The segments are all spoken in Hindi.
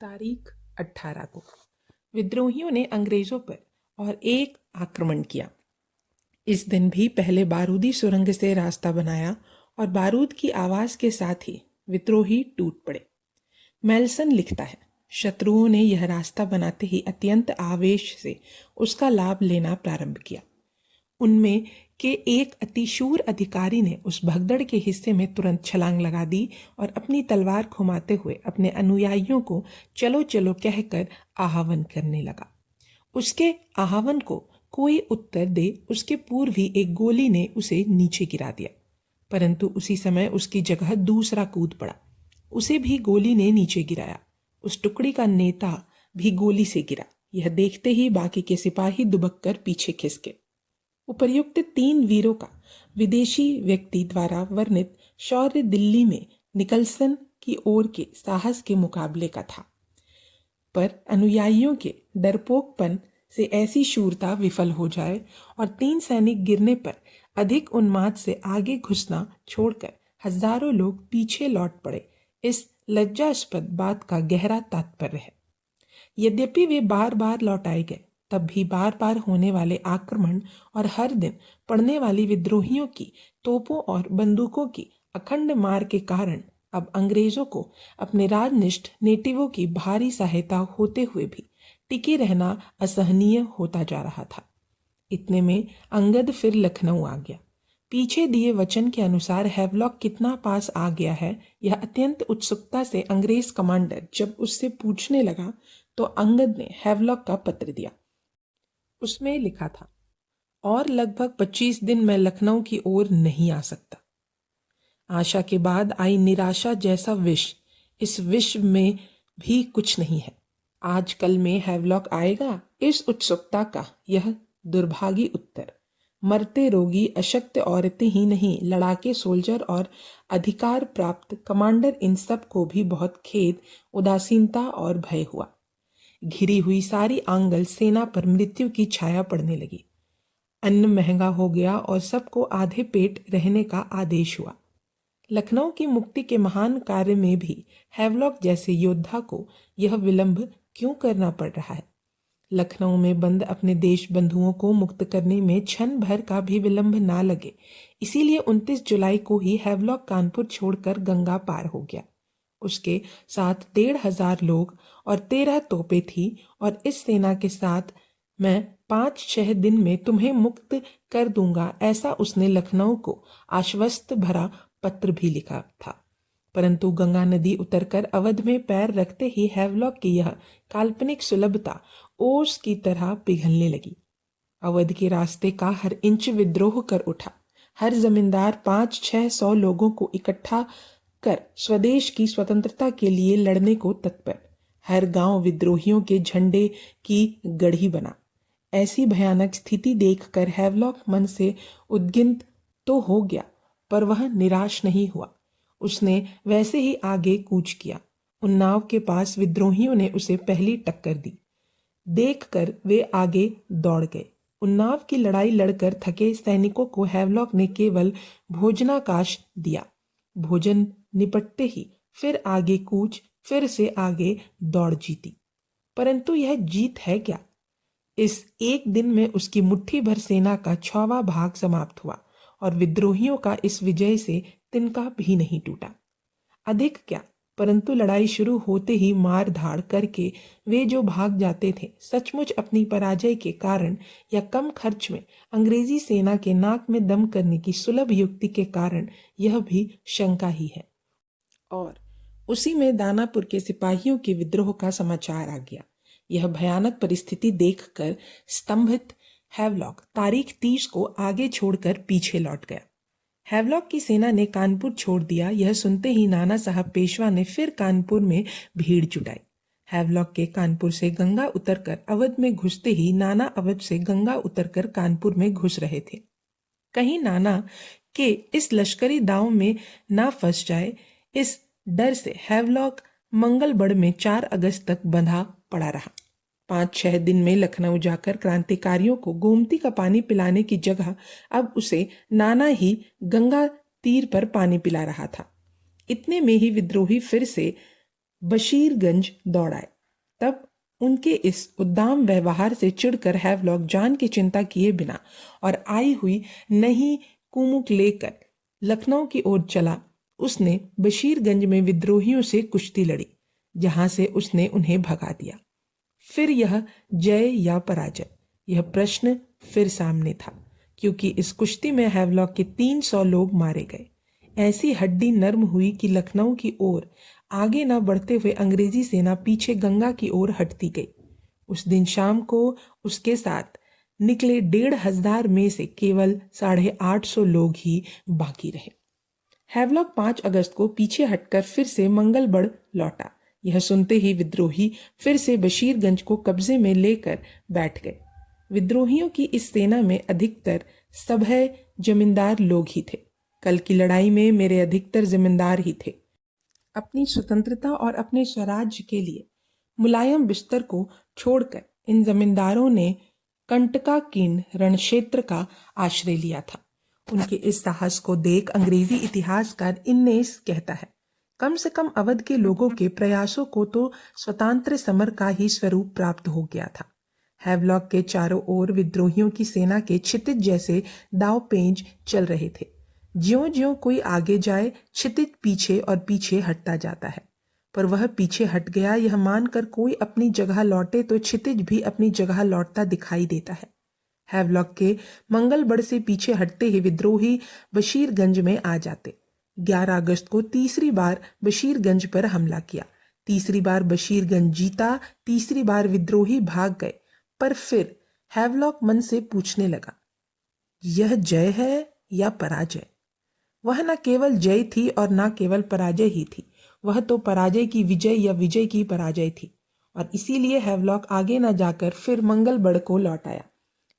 तारीख 18 को विद्रोहियों ने अंग्रेजों पर और एक आक्रमण किया। इस दिन भी पहले बारूदी सुरंग से रास्ता बनाया और बारूद की आवाज के साथ ही विद्रोही टूट पड़े। मेल्सन लिखता है, शत्रुओं ने यह रास्ता बनाते ही अत्यंत आवेश से उसका लाभ लेना प्रारंभ किया। उनमें के एक अतिशूर अधिकारी ने उस भगदड़ के हिस्से में तुरंत छलांग लगा दी और अपनी तलवार घुमाते हुए अपने अनुयायियों को चलो चलो कहकर आह्वान करने लगा। उसके आह्वान को कोई उत्तर दे उसके पूर्व ही एक गोली ने उसे नीचे गिरा दिया, परंतु उसी समय उसकी जगह दूसरा कूद पड़ा। उसे भी गोली ने नीचे गिराया। उस टुकड़ी का नेता भी गोली से गिरा। यह देखते ही बाकी के सिपाही दुबक कर पीछे खिसके। उपर्युक्त 3 वीरों का विदेशी व्यक्ति द्वारा वर्णित शौर्य दिल्ली में निकलसन की ओर के साहस के मुकाबले का था, पर अनुयायियों के डरपोकपन से ऐसी शूरता विफल हो जाए और 3 सैनिक गिरने पर अधिक उन्माद से आगे घुसना छोड़कर हजारों लोग पीछे लौट पड़े, इस लज्जास्पद बात का गहरा तात्पर्य है। यद्यपि वे बार बार लौटाए गए, तब भी बार बार होने वाले आक्रमण और हर दिन पड़ने वाली विद्रोहियों की तोपों और बंदूकों की अखंड मार के कारण अब अंग्रेजों को अपने राजनिष्ठ नेटिवों की भारी सहायता होते हुए भी टिके रहना असहनीय होता जा रहा था। इतने में अंगद फिर लखनऊ आ गया। पीछे दिए वचन के अनुसार हैवलॉक कितना पास आ गया है, यह अत्यंत उत्सुकता से अंग्रेज कमांडर जब उससे पूछने लगा तो अंगद ने हैवलॉक का पत्र दिया। उसमें लिखा था, और लगभग 25 दिन मैं लखनऊ की ओर नहीं आ सकता। आशा के बाद आई निराशा जैसा विष इस विश्व में भी कुछ नहीं है। आज कल में हैवलॉक आएगा, इस उत्सुकता का यह दुर्भागी उत्तर। मरते रोगी अशक्त औरतें ही नहीं, लड़ाके सोल्जर और अधिकार प्राप्त कमांडर, इन सब को भी बहुत खेद, उदासीनता और भय हुआ। घिरी हुई सारी आंगल सेना पर मृत्यु की छाया पड़ने लगी। अन्न महंगा हो गया और सबको आधे पेट रहने का आदेश हुआ। लखनऊ की मुक्ति के महान कार्य में भी हैवलॉक जैसे योद्धा को यह विलंब क्यों करना पड़ रहा है? लखनऊ में बंद अपने देश बंधुओं को मुक्त करने में क्षण भर का भी विलंब ना लगे, इसीलिए 29 जुलाई को ही हैवलॉक कानपुर छोड़कर गंगा पार हो गया। उसके साथ 1,500 लोग और 13 तोपें थी और इस सेना के साथ मैं 5-6 दिन में तुम्हें मुक्त कर दूंगा, ऐसा उसने लखनऊ को आश्वस्त भरा पत्र भी लिखा था। परंतु गंगा नदी उतरकर अवध में पैर रखते ही हैवलॉक की यह काल्पनिक सुलभता ओस की तरह पिघलने लगी। अवध के रास्ते का हर इंच विद्रोह कर उठा। हर जमींदार 500-600 लोगों को इकट्ठा कर स्वदेश की स्वतंत्रता के लिए लड़ने को तत्पर। हर गांव विद्रोहियों के झंडे की गढ़ी बना। ऐसी भयानक स्थिति देखकर हैवलॉक मन से उद्गिंत तो हो गया, पर वह निराश नहीं हुआ। उसने वैसे ही आगे कूच किया। उन्नाव के पास विद्रोहियों ने उसे पहली टक्कर दी। देखकर वे आगे दौड़ गए। उन्नाव की लड़ाई लड़कर थके सैनिकों को हैवलॉक ने केवल भोजनाकाश दिया। भोजन निपटते ही फिर आगे कूच, फिर से आगे दौड़ जीती। परंतु यह जीत है क्या? इस एक दिन में उसकी मुट्ठी भर सेना का 6वां भाग समाप्त हुआ और विद्रोहियों का इस विजय से तिनका भी नहीं टूटा। अधिक क्या, परंतु लड़ाई शुरू होते ही मार धाड़ करके वे जो भाग जाते थे, सचमुच अपनी पराजय के कारण या कम खर्च में अंग्रेजी सेना के नाक में दम करने की सुलभ युक्ति के कारण, यह भी शंका ही है। और उसी में दानापुर के सिपाहियों के विद्रोह का समाचार आ गया। यह भयानक परिस्थिति देखकर स्तंभित हैवलॉक तारीख 30 को आगे छोड़कर पीछे लौट गया। हैवलॉक की सेना ने कानपुर छोड़ दिया। यह सुनते ही नाना साहब पेशवा ने फिर कानपुर में भीड़ जुटाई। हैवलॉक के कानपुर से गंगा उतरकर अवध में घुसते ही नाना अवध से गंगा उतरकर कानपुर में घुस रहे थे। कहीं नाना के इस लश्करी दांव में ना फंस जाए, इस डर से हैवलॉक मंगलबड़ में 4 अगस्त तक बंधा पड़ा रहा। 5-6 दिन में लखनऊ जाकर क्रांतिकारियों को गोमती का पानी पिलाने की जगह अब उसे नाना ही गंगा तीर पर पानी पिला रहा था। इतने में ही विद्रोही फिर से बशीरगंज दौड़ाए। तब उनके इस उद्दाम व्यवहार से चिढ़कर हैवलॉक जान की चिंता किए बिना और आई हुई नई कुमुक लेकर लखनऊ की ओर चला। उसने बशीरगंज में विद्रोहियों से कुश्ती लड़ी, जहां से उसने उन्हें भगा दिया। फिर यह जय या पराजय, यह प्रश्न फिर सामने था, क्योंकि इस कुश्ती में हैवलॉक के 300 लोग मारे गए। ऐसी हड्डी नर्म हुई कि लखनऊ की ओर आगे न बढ़ते हुए अंग्रेजी सेना पीछे गंगा की ओर हटती गई। उस दिन शाम को उसके साथ निकले 1,500 में से केवल 850 लोग ही बाकी रहे। हैवलॉक 5 अगस्त को पीछे हटकर फिर से मंगलबड़ लौटा। यह सुनते ही विद्रोही फिर से बशीरगंज को कब्जे में लेकर बैठ गए। विद्रोहियों की इस सेना में अधिकतर सभ्य जमींदार लोग ही थे। कल की लड़ाई में मेरे अधिकतर जमींदार ही थे। अपनी स्वतंत्रता और अपने स्वराज्य के लिए मुलायम बिस्तर को छोड़कर इन जमींदारों ने कंटकाकीर्ण रणक्षेत्र का आश्रय लिया था। उनके इस साहस को देख अंग्रेजी इतिहासकार इन्नेस कहता है, कम से कम अवध के लोगों के प्रयासों को तो स्वतंत्र समर का ही स्वरूप प्राप्त हो गया था। हैवलॉक के चारों ओर विद्रोहियों की सेना के क्षितिज जैसे दांवपेच चल रहे थे। ज्यों-ज्यों कोई आगे जाए, क्षितिज पीछे और पीछे हटता जाता है। पर वह पीछे हट गया यह मानकर कोई अपनी जगह लौटे तो क्षितिज भी अपनी जगह लौटता दिखाई देता है। हैवलॉक के मंगलबड़ से पीछे हटते ही विद्रोही बशीरगंज में आ जाते। 11 अगस्त को तीसरी बार बशीरगंज पर हमला किया। तीसरी बार बशीरगंज जीता, तीसरी बार विद्रोही भाग गए। पर फिर हैवलॉक मन से पूछने लगा, यह जय है या पराजय? वह न केवल जय थी और न केवल पराजय ही थी, वह तो पराजय की विजय या विजय की पराजय थी। और इसीलिए हैवलॉक आगे न जाकर फिर मंगलबड़ को लौट आया।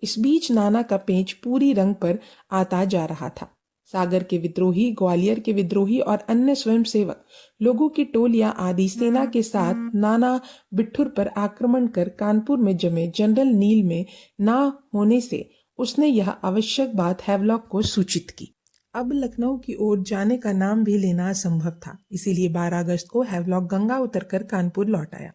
इस बीच नाना का पेंच पूरी रंग पर आता जा रहा था। सागर के विद्रोही, ग्वालियर के विद्रोही और अन्य स्वयंसेवक लोगों की टोलियां आदि सेना के साथ नाना बिठुर पर आक्रमण कर कानपुर में जमे जनरल नील में ना होने से उसने यह आवश्यक बात हैवलॉक को सूचित की। अब लखनऊ की ओर जाने का नाम भी लेना असंभव था। इसीलिए 12 अगस्त को हैवलॉक गंगा उतरकर कानपुर लौट आया।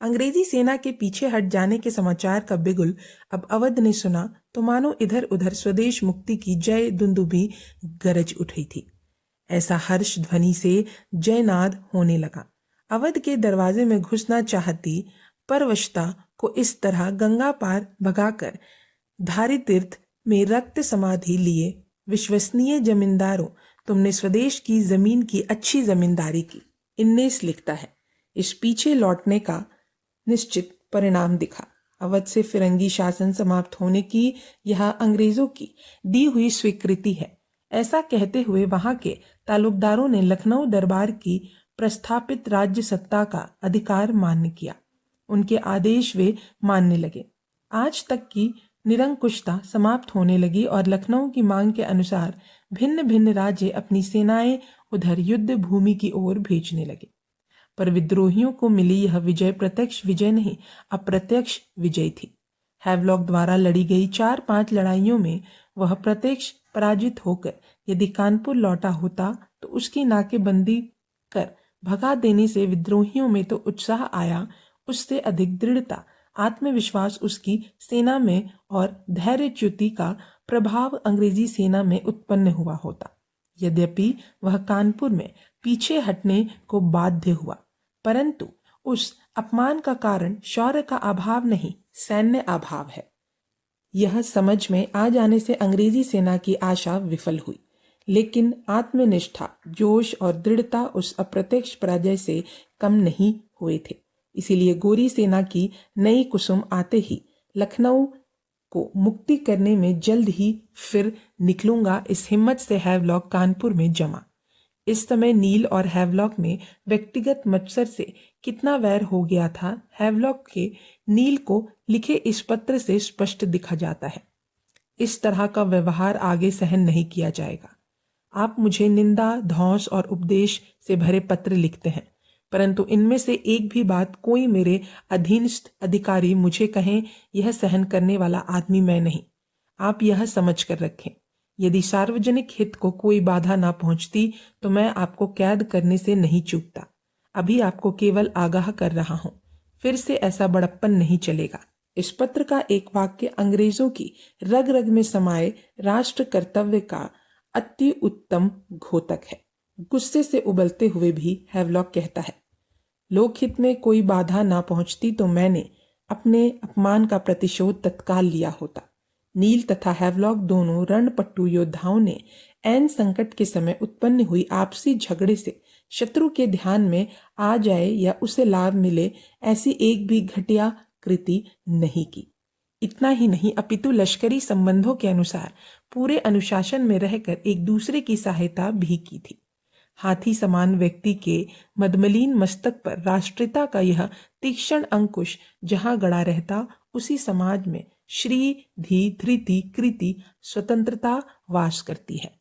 अंग्रेजी सेना के पीछे हट जाने के समाचार का बिगुल अब अवध ने सुना तो मानो इधर उधर स्वदेश मुक्ति की जय दुंदुभी गरज उठी थी। ऐसा हर्ष ध्वनि से जयनाद होने लगा। अवध के दरवाजे में घुसना चाहती परवशता को इस तरह गंगा पार भगाकर धारी तीर्थ में रक्त समाधि लिए विश्वसनीय जमींदारों, तुमने स्वदेश की जमीन की अच्छी जमींदारी की। इन्नेस लिखता है, इस पीछे लौटने का निश्चित परिणाम दिखा। अवध से फिरंगी शासन समाप्त होने की यह अंग्रेजों की दी हुई स्वीकृति है। ऐसा कहते हुए वहां के तालुकदारों ने लखनऊ दरबार की प्रस्थापित राज्य सत्ता का अधिकार मान्य किया। उनके आदेश वे मानने लगे। आज तक की निरंकुशता समाप्त होने लगी और लखनऊ की मांग के अनुसार भिन्न भिन्न राज्य अपनी सेनाएं उधर युद्ध भूमि की ओर भेजने लगे। पर विद्रोहियों को मिली यह विजय प्रत्यक्ष विजय नहीं, अप्रत्यक्ष विजय थी। हैवलॉक द्वारा लड़ी गई 4-5 लड़ाइयों में वह प्रत्यक्ष पराजित होकर यदि कानपुर लौटा होता तो उसकी नाकेबंदी कर भगा देने से विद्रोहियों में तो उत्साह आया, उससे अधिक दृढ़ता, आत्मविश्वास उसकी सेना में और धैर्यच्युति का प्रभाव अंग्रेजी सेना में उत्पन्न हुआ होता। यद्यपि वह कानपुर में पीछे हटने को बाध्य हुआ, परंतु उस अपमान का कारण शौर्य का अभाव नहीं, सैन्य अभाव है। यह समझ में आ जाने से अंग्रेजी सेना की आशा विफल हुई। लेकिन आत्मनिष्ठा, जोश और दृढ़ता उस अप्रत्यक्ष पराजय से कम नहीं हुए थे। इसीलिए गोरी सेना की नई कुसुम आते ही लखनऊ को मुक्ति करने में जल्द ही फिर निकलूंगा, इस हिम्मत से हैवलॉक कानपुर में जमा। इस समय नील और हैवलॉक में व्यक्तिगत मत्सर से कितना वैर हो गया था, हैवलॉक के नील को लिखे इस पत्र से स्पष्ट दिखा जाता है। इस तरह का व्यवहार आगे सहन नहीं किया जाएगा। आप मुझे निंदा, धौंस और उपदेश से भरे पत्र लिखते हैं, परंतु इनमें से एक भी बात कोई मेरे अधीनस्थ अधिकारी मुझे कहें, यह सहन करने वाला आदमी मैं नहीं। आप यह समझ कर रखें, यदि सार्वजनिक हित को कोई बाधा ना पहुंचती तो मैं आपको कैद करने से नहीं चूकता। अभी आपको केवल आगाह कर रहा हूं, फिर से ऐसा बड़प्पन नहीं चलेगा। इस पत्र का एक वाक्य अंग्रेजों की रग रग में समाये राष्ट्र कर्तव्य का अति उत्तम घोतक है। गुस्से से उबलते हुए भी हैवलॉक कहता है, लोकहित में कोई बाधा ना पहुंचती तो मैंने अपने अपमान का प्रतिशोध तत्काल लिया होता। नील तथा हैवलॉक दोनों रणपट्टू योद्धाओं ने ऐन संकट के समय उत्पन्न हुई आपसी झगड़े से शत्रु के ध्यान में आ जाए या उसे लाभ मिले ऐसी एक भी घटिया कृति नहीं की। इतना ही नहीं अपितु लश्करी संबंधों के अनुसार पूरे अनुशासन में रहकर एक दूसरे की सहायता भी की थी। हाथी समान व्यक्ति के मदमलीन मस्तक पर राष्ट्रीयता का यह तीक्ष्ण अंकुश जहां गड़ा रहता, उसी समाज में श्री धी धृति कृति स्वतंत्रता वास करती है।